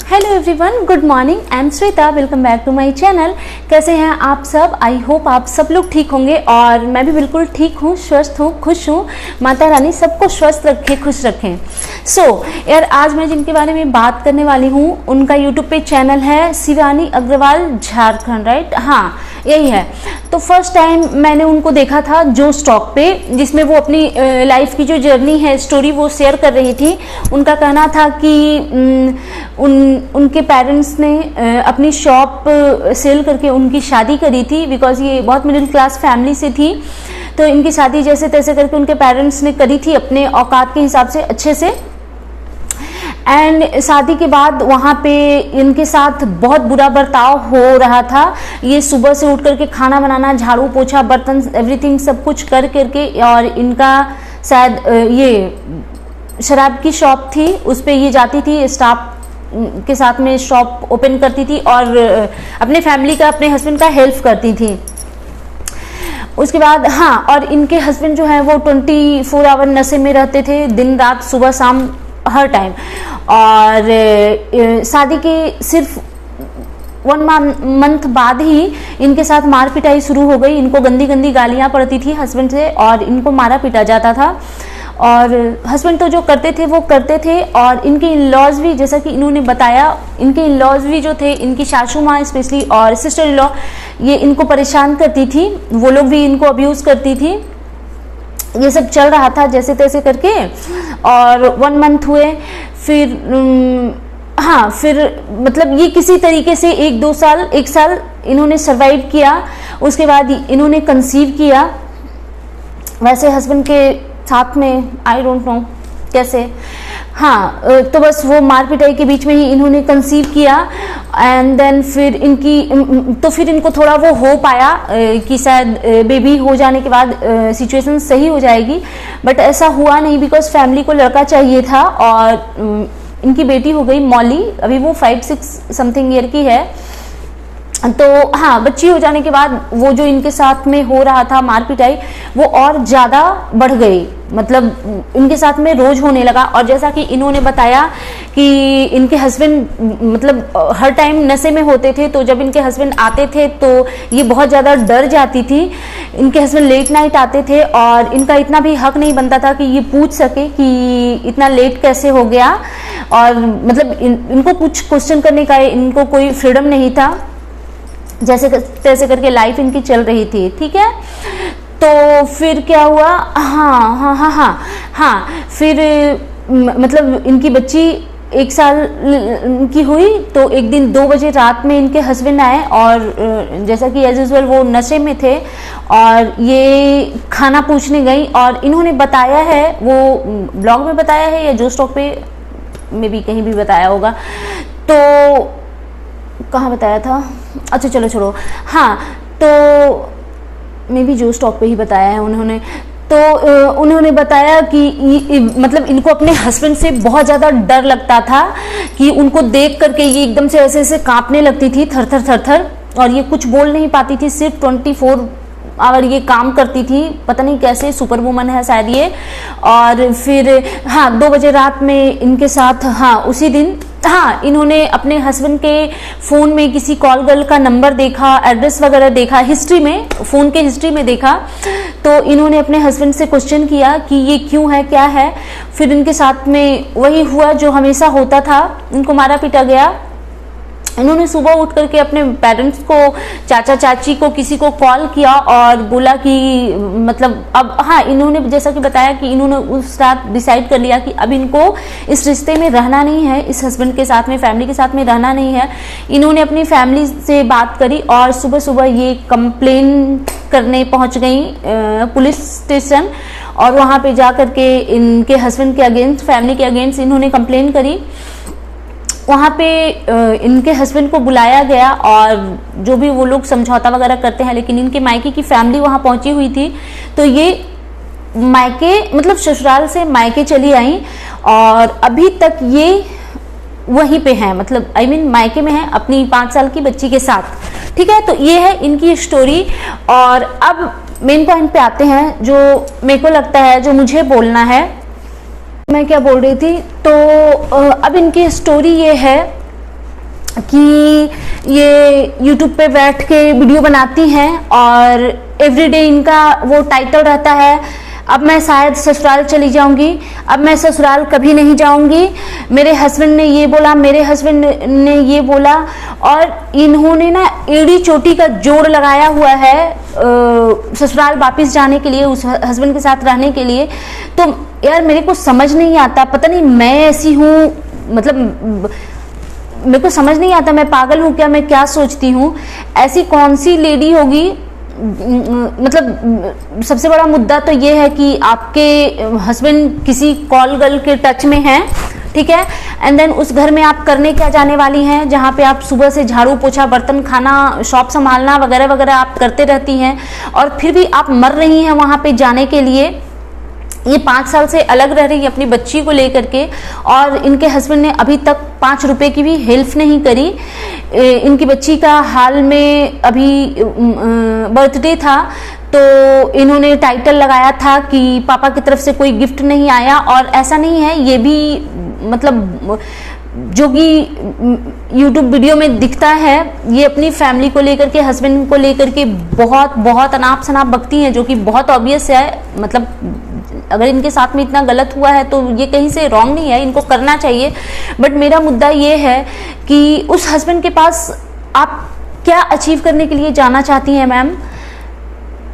Hello everyone, good morning. I am Shweta, welcome back to my channel. कैसे हैं आप सब? आई होप आप सब लोग ठीक होंगे और मैं भी बिल्कुल ठीक हूँ, स्वस्थ हूँ, खुश हूँ। माता रानी सबको स्वस्थ रखे, खुश रखें। यार आज मैं जिनके बारे में बात करने वाली हूँ उनका यूट्यूब पे चैनल है शिवानी अग्रवाल झारखंड, राइट? हाँ, यही है। तो फर्स्ट टाइम मैंने उनको देखा था जो स्टॉक पे, जिसमें वो अपनी लाइफ की जो जर्नी है, स्टोरी वो शेयर कर रही थी। उनका कहना था कि उनके पेरेंट्स ने अपनी शॉप सेल करके उनकी शादी करी थी, बिकॉज ये बहुत मिडिल क्लास फैमिली से थी। तो इनकी शादी जैसे तैसे करके उनके पेरेंट्स ने करी थी, अपने औकात के हिसाब से अच्छे से। एंड शादी के बाद वहाँ पे इनके साथ बहुत बुरा बर्ताव हो रहा था। ये सुबह से उठ करके खाना बनाना, झाड़ू पोछा, बर्तन, एवरीथिंग सब कुछ कर करके, और इनका शायद ये शराब की शॉप थी, उस पर ये जाती थी, स्टाफ के साथ में शॉप ओपन करती थी और अपने फैमिली का, अपने हस्बैंड का हेल्प करती थी। उसके बाद हाँ, और इनके हस्बैंड जो है वो 24 आवर नशे में रहते थे, दिन रात, सुबह शाम, हर टाइम। और शादी के सिर्फ 1 मंथ बाद ही इनके साथ मार पिटाई शुरू हो गई। इनको गंदी गंदी गालियां पड़ती थी हस्बैंड से और इनको मारा पीटा जाता था। और हस्बैंड तो जो करते थे वो करते थे। और इनके इन-लॉज भी, जैसा कि इन्होंने बताया, इनके इन-लॉज भी जो थे, इनकी सासू माँ स्पेशली और सिस्टर इन लॉ, ये इनको परेशान करती थी। वो लोग भी इनको अब्यूज़ करती थी। ये सब चल रहा था जैसे तैसे करके। और 1 मंथ हुए, फिर हाँ, फिर मतलब ये किसी तरीके से 1 साल इन्होंने सरवाइव किया। उसके बाद इन्होंने कंसीव किया, वैसे हस्बैंड के साथ में, आई डोंट नो कैसे। हाँ, तो बस वो मार पिटाई के बीच में ही इन्होंने कंसीव किया। एंड देन फिर इनको थोड़ा वो हो पाया कि शायद बेबी हो जाने के बाद सिचुएशन सही हो जाएगी, बट ऐसा हुआ नहीं, बिकॉज फैमिली को लड़का चाहिए था। और इनकी बेटी हो गई मॉली, अभी वो 5-6 समथिंग ईयर की है। तो हाँ, बच्ची हो जाने के बाद वो जो इनके साथ में हो रहा था मार पिटाई, वो और ज़्यादा बढ़ गई, मतलब इनके साथ में रोज होने लगा। और जैसा कि इन्होंने बताया कि इनके हस्बैंड मतलब हर टाइम नशे में होते थे, तो जब इनके हस्बैंड आते थे तो ये बहुत ज़्यादा डर जाती थी। इनके हस्बैंड लेट नाइट आते थे और इनका इतना भी हक नहीं बनता था कि ये पूछ सके कि इतना लेट कैसे हो गया। और मतलब इनको कुछ क्वेश्चन करने का इनको कोई फ्रीडम नहीं था, जैसे तैसे करके लाइफ इनकी चल रही थी, ठीक है। तो फिर क्या हुआ? हाँ, फिर मतलब इनकी बच्ची 1 साल की हुई। तो एक दिन 2 बजे रात में इनके हस्बैंड आए और जैसा कि एज यूजुअल वो नशे में थे और ये खाना पूछने गई। और इन्होंने बताया है, वो ब्लॉग में बताया है या जो स्टॉक पे में भी कहीं भी बताया होगा, तो कहाँ बताया था, अच्छा चलो छोड़ो। हाँ, तो मे बी जो स्टॉक पे ही बताया है उन्होंने। तो उन्होंने बताया कि मतलब इनको अपने हस्बैंड से बहुत ज़्यादा डर लगता था, कि उनको देख करके ये एकदम से ऐसे ऐसे कांपने लगती थी, थर थर थर थर। और ये कुछ बोल नहीं पाती थी, सिर्फ 24 आवर ये काम करती थी, पता नहीं कैसे, सुपर वुमन है शायद ये। और फिर हाँ, 2 बजे रात में इनके साथ, हाँ उसी दिन, हाँ, इन्होंने अपने हस्बैंड के फ़ोन में किसी कॉल गर्ल का नंबर देखा, एड्रेस वगैरह देखा, हिस्ट्री में, फ़ोन के हिस्ट्री में देखा। तो इन्होंने अपने हस्बैंड से क्वेश्चन किया कि ये क्यों है, क्या है। फिर इनके साथ में वही हुआ जो हमेशा होता था, इनको मारा पीटा गया। इन्होंने सुबह उठ करके अपने पेरेंट्स को, चाचा चाची को, किसी को कॉल किया और बोला कि मतलब अब, हाँ, इन्होंने जैसा कि बताया कि इन्होंने उस रात डिसाइड कर लिया कि अब इनको इस रिश्ते में रहना नहीं है, इस हस्बैंड के साथ में, फैमिली के साथ में रहना नहीं है। इन्होंने अपनी फैमिली से बात करी और सुबह सुबह ये कंप्लेन करने पहुंच गई पुलिस स्टेशन। और वहाँ पे जा करके इनके हस्बैंड के अगेंस्ट, फैमिली के अगेंस्ट इन्होंने कंप्लेन करी। वहाँ पे इनके हस्बैंड को बुलाया गया और जो भी वो लोग समझौता वगैरह करते हैं, लेकिन इनके मायके की फैमिली वहाँ पहुँची हुई थी। तो ये मायके, मतलब ससुराल से मायके चली आई और अभी तक ये वहीं पे हैं, मतलब आई मीन मायके में हैं अपनी 5 साल की बच्ची के साथ, ठीक है। तो ये है इनकी स्टोरी। और अब मेन पॉइंट पे आते हैं, जो मेरे को लगता है, जो मुझे बोलना है। मैं क्या बोल रही थी, तो अब इनकी स्टोरी ये है कि ये YouTube पे बैठ के वीडियो बनाती हैं और एवरीडे इनका वो टाइटल रहता है, अब मैं शायद ससुराल चली जाऊंगी, अब मैं ससुराल कभी नहीं जाऊंगी, मेरे हस्बैंड ने ये बोला, मेरे हस्बैंड ने ये बोला। और इन्होंने ना एड़ी चोटी का जोड़ लगाया हुआ है ससुराल वापस जाने के लिए, उस हस्बैंड के साथ रहने के लिए। तो यार मेरे को समझ नहीं आता, पता नहीं मैं ऐसी हूँ, मतलब मेरे को समझ नहीं आता, मैं पागल हूँ क्या, मैं क्या सोचती हूँ। ऐसी कौन सी लेडी होगी, मतलब सबसे बड़ा मुद्दा तो ये है कि आपके हस्बैंड किसी कॉल गर्ल के टच में हैं, ठीक है, एंड देन उस घर में आप करने क्या जाने वाली हैं, जहाँ पे आप सुबह से झाड़ू पोछा बर्तन खाना शॉप संभालना वगैरह वगैरह आप करते रहती हैं, और फिर भी आप मर रही हैं वहाँ पे जाने के लिए। ये 5 साल से अलग रह रही है अपनी बच्ची को लेकर के, और इनके हस्बैंड ने अभी तक 5 रुपए की भी हेल्प नहीं करी। इनकी बच्ची का हाल में अभी बर्थडे था, तो इन्होंने टाइटल लगाया था कि पापा की तरफ से कोई गिफ्ट नहीं आया, और ऐसा नहीं है, ये भी मतलब जो कि YouTube वीडियो में दिखता है, ये अपनी फैमिली को लेकर के, हस्बैंड को लेकर के बहुत बहुत अनाप शनाप बकती हैं, जो कि बहुत ऑब्वियस है। मतलब अगर इनके साथ में इतना गलत हुआ है तो ये कहीं से रॉन्ग नहीं है, इनको करना चाहिए। बट मेरा मुद्दा ये है कि उस हस्बैंड के पास आप क्या अचीव करने के लिए जाना चाहती हैं मैम?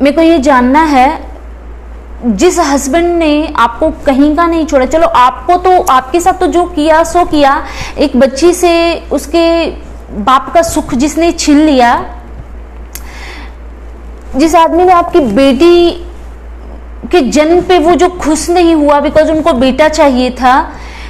मेरे को ये जानना है। जिस हस्बैंड ने आपको कहीं का नहीं छोड़ा, चलो आपको तो आपके साथ तो जो किया सो किया, एक बच्ची से उसके बाप का सुख जिसने छीन लिया, जिस आदमी ने आपकी बेटी के जन्म पे वो जो खुश नहीं हुआ बिकॉज उनको बेटा चाहिए था,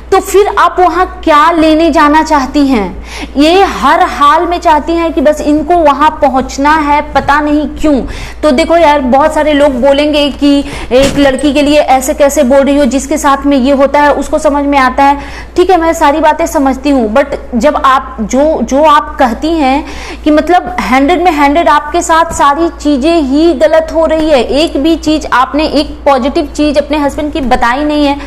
तो फिर आप वहां क्या लेने जाना चाहती हैं? ये हर हाल में चाहती हैं कि बस इनको वहां पहुंचना है, पता नहीं क्यों। तो देखो यार, बहुत सारे लोग बोलेंगे कि एक लड़की के लिए ऐसे कैसे बोल रही हो, जिसके साथ में ये होता है उसको समझ में आता है। ठीक है, मैं सारी बातें समझती हूँ, बट जब आप जो आप कहती हैं कि मतलब 100 में 100 आपके साथ सारी चीजें ही गलत हो रही है, एक भी चीज आपने एक पॉजिटिव चीज अपने हस्बैंड की बताई नहीं है,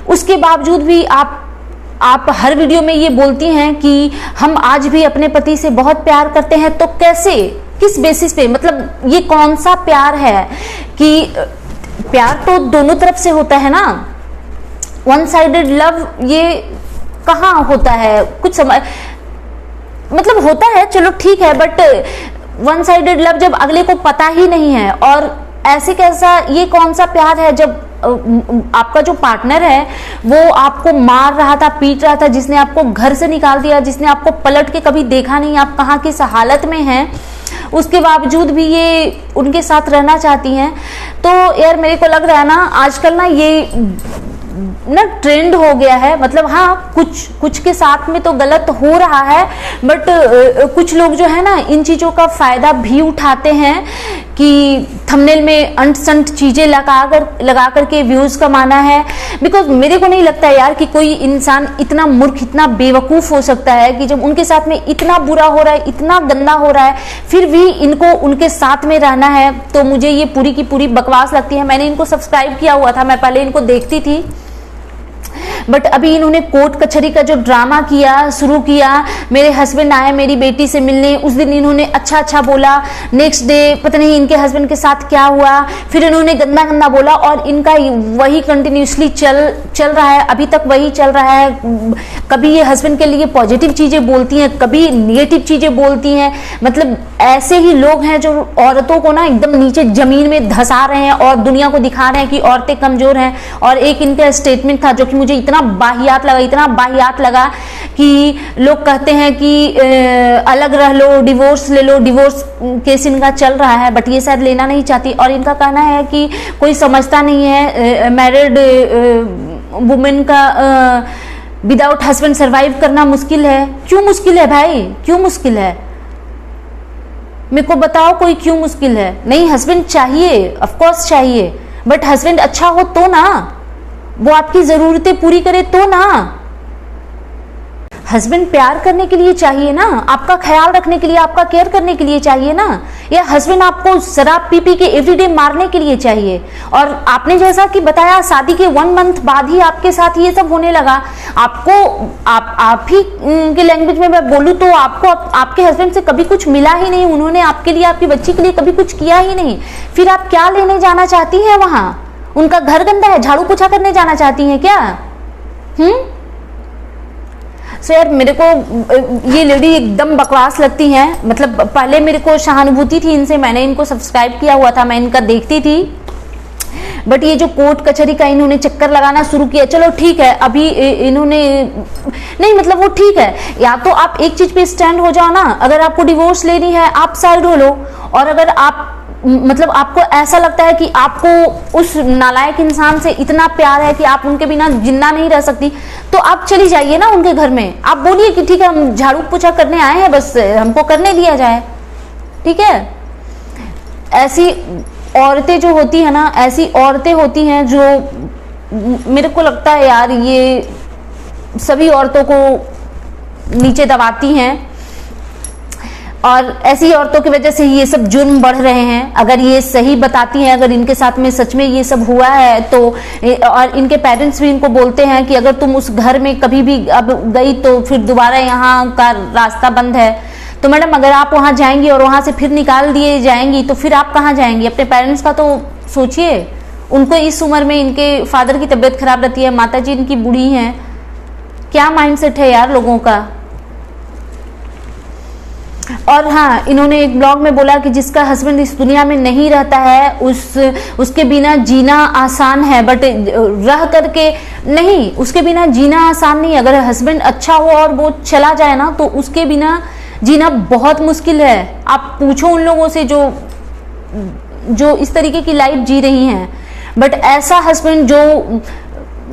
उसके बावजूद भी आप हर वीडियो में ये बोलती हैं कि हम आज भी अपने पति से बहुत प्यार करते हैं। तो कैसे, किस बेसिस पे? मतलब ये कौन सा प्यार है? कि प्यार तो दोनों तरफ से होता है ना, वन साइडेड लव ये कहाँ होता है? कुछ समझ, मतलब होता है, चलो ठीक है, बट वन साइडेड लव जब अगले को पता ही नहीं है, और ऐसे कैसा, ये कौन सा प्यार है जब आपका जो पार्टनर है वो आपको मार रहा था, पीट रहा था, जिसने आपको घर से निकाल दिया, जिसने आपको पलट के कभी देखा नहीं आप कहाँ किस हालत में हैं, उसके बावजूद भी ये उनके साथ रहना चाहती हैं। तो यार मेरे को लग रहा है ना, आजकल ना ये ना ट्रेंड हो गया है। मतलब हाँ, कुछ के साथ में तो गलत हो रहा है, बट कुछ लोग जो है ना इन चीजों का फायदा भी उठाते हैं कि थंबनेल में अंट संट चीजें लगा करके व्यूज कमाना है। बिकॉज मेरे को नहीं लगता यार कि कोई इंसान इतना मूर्ख, इतना बेवकूफ हो सकता है कि जब उनके साथ में इतना बुरा हो रहा है, इतना गंदा हो रहा है, फिर भी इनको उनके साथ में रहना है। तो मुझे ये पूरी की पूरी बकवास लगती है। मैंने इनको सब्सक्राइब किया हुआ था, मैं पहले इनको देखती थी, बट अभी इन्होंने कोर्ट कचहरी का जो ड्रामा शुरू किया, मेरे हस्बैंड आए मेरी बेटी से मिलने, उस दिन इन्होंने अच्छा बोला, नेक्स्ट डे पता नहीं इनके हस्बैंड के साथ क्या हुआ, फिर इन्होंने गंदा बोला, और इनका वही कंटिन्यूसली चल रहा है, अभी तक वही चल रहा है। कभी ये हस्बैंड के लिए पॉजिटिव चीजें बोलती हैं, कभी नेगेटिव चीजें बोलती हैं। मतलब ऐसे ही लोग हैं जो औरतों को ना एकदम नीचे जमीन में धंसा रहे हैं और दुनिया को दिखा रहे हैं कि औरतें कमजोर हैं। और एक इनका स्टेटमेंट था जो कि मुझे इतना बाहियात लगा कि लोग कहते हैं कि अलग रह लो, डिवोर्स ले लो, डिवोर्स केस इनका चल रहा है, बट ये शायद लेना नहीं चाहती। और इनका कहना है कि कोई समझता नहीं है, मैरिड वुमेन का विदाउट हस्बैंड सरवाइव करना मुश्किल है। क्यों मुश्किल है भाई, क्यों मुश्किल है? मेरे को बताओ, कोई क्यों मुश्किल है? नहीं, हस्बैंड चाहिए, ऑफ कोर्स चाहिए, बट हस्बैंड अच्छा हो तो ना, वो आपकी जरूरतें पूरी करे तो ना। हस्बैंड प्यार करने के लिए चाहिए ना, आपका ख्याल रखने के लिए, आपका केयर करने के लिए चाहिए ना, या हस्बैंड आपको शराब पी पी के एवरीडे मारने के लिए चाहिए? और आपने जैसा कि बताया शादी के 1 मंथ बाद ही आपके साथ ये सब होने लगा। आपको आप ही के लैंग्वेज में मैं बोलूँ तो आपको आपके हस्बैंड से कभी कुछ मिला ही नहीं, उन्होंने आपके लिए, आपकी बच्ची के लिए कभी कुछ किया ही नहीं, फिर आप क्या लेने जाना चाहती हैं वहां? उनका घर गंदा है, झाड़ू पोछा करने जाना चाहती हैं क्या? सो यार मेरे को ये लेडी एकदम बकवास लगती हैं। मतलब पहले मेरे को सहानुभूति थी इनसे, मैंने इनको सब्सक्राइब किया हुआ था, मैं इनका देखती थी, बट ये जो कोर्ट कचहरी का इन्होंने चक्कर लगाना शुरू किया, चलो ठीक है, अभी इन्होंने नहीं, मतलब वो ठीक है, या तो आप एक चीज पे स्टैंड हो जाओ ना, अगर आपको डिवोर्स लेनी है आप साइड हो लो, और अगर आप मतलब आपको ऐसा लगता है कि आपको उस नालायक इंसान से इतना प्यार है कि आप उनके बिना जिंदा नहीं रह सकती, तो आप चली जाइए ना उनके घर में, आप बोलिए कि ठीक है हम झाड़ू पोछा करने आए हैं, बस हमको करने दिया जाए, ठीक है। ऐसी औरतें जो होती है ना, ऐसी औरतें होती हैं जो मेरे को लगता है यार ये सभी औरतों को नीचे दबाती हैं, और ऐसी औरतों की वजह से ये सब जुर्म बढ़ रहे हैं। अगर ये सही बताती हैं, अगर इनके साथ में सच में ये सब हुआ है तो, और इनके पेरेंट्स भी इनको बोलते हैं कि अगर तुम उस घर में कभी भी अब गई तो फिर दोबारा यहाँ का रास्ता बंद है, तो मैडम अगर आप वहाँ जाएंगी और वहाँ से फिर निकाल दिए जाएंगी तो फिर आप कहाँ जाएंगी? अपने पेरेंट्स का तो सोचिए। उनको इस उम्र में इनके फादर की तबीयत खराब रहती है, माता जी इनकी बूढ़ी हैं, क्या माइंडसेट है यार लोगों का। और हाँ, इन्होंने एक ब्लॉग में बोला कि जिसका हस्बैंड इस दुनिया में नहीं रहता है उसके बिना जीना आसान है, बट रह करके नहीं, उसके बिना जीना आसान नहीं। अगर हस्बैंड अच्छा हो और वो चला जाए ना तो उसके बिना जीना बहुत मुश्किल है। आप पूछो उन लोगों से जो इस तरीके की लाइफ जी रही हैं। बट ऐसा हस्बैंड जो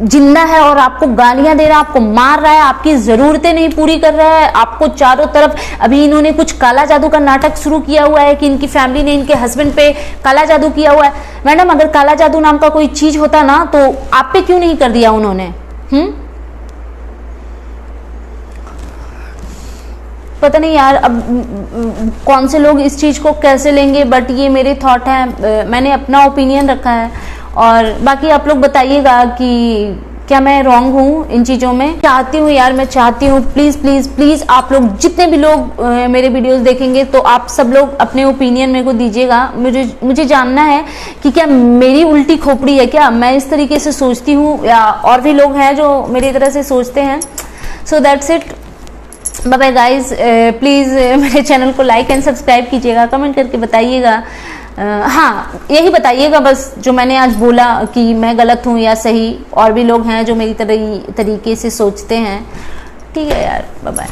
जिंदा है और आपको गालियां दे रहा है, आपको मार रहा है, आपकी जरूरतें नहीं पूरी कर रहा है, आपको चारों तरफ, अभी इन्होंने कुछ काला जादू का नाटक शुरू किया हुआ है कि इनकी फैमिली ने इनके हस्बैंड पे काला जादू किया हुआ है। मैडम अगर काला जादू नाम का कोई चीज होता ना तो आप पे क्यों नहीं कर दिया उन्होंने? पता नहीं यार अब कौन से लोग इस चीज को कैसे लेंगे, बट ये मेरे थॉट हैं, मैंने अपना ओपिनियन रखा है, और बाकी आप लोग बताइएगा कि क्या मैं रॉन्ग हूँ इन चीज़ों में। चाहती हूँ यार, मैं चाहती हूँ प्लीज़ प्लीज़ प्लीज़ आप लोग जितने भी लोग मेरे वीडियोस देखेंगे तो आप सब लोग अपने ओपिनियन मेरे को दीजिएगा। मुझे जानना है कि क्या मेरी उल्टी खोपड़ी है, क्या मैं इस तरीके से सोचती हूँ, या और भी लोग हैं जो मेरी तरह से सोचते हैं। So that's it, bye bye guys. Please मेरे चैनल को लाइक एंड सब्सक्राइब कीजिएगा, कमेंट करके बताइएगा। हाँ यही बताइएगा बस जो मैंने आज बोला कि मैं गलत हूँ या सही, और भी लोग हैं जो मेरी तरीके से सोचते हैं। ठीक है यार, बाय बाय।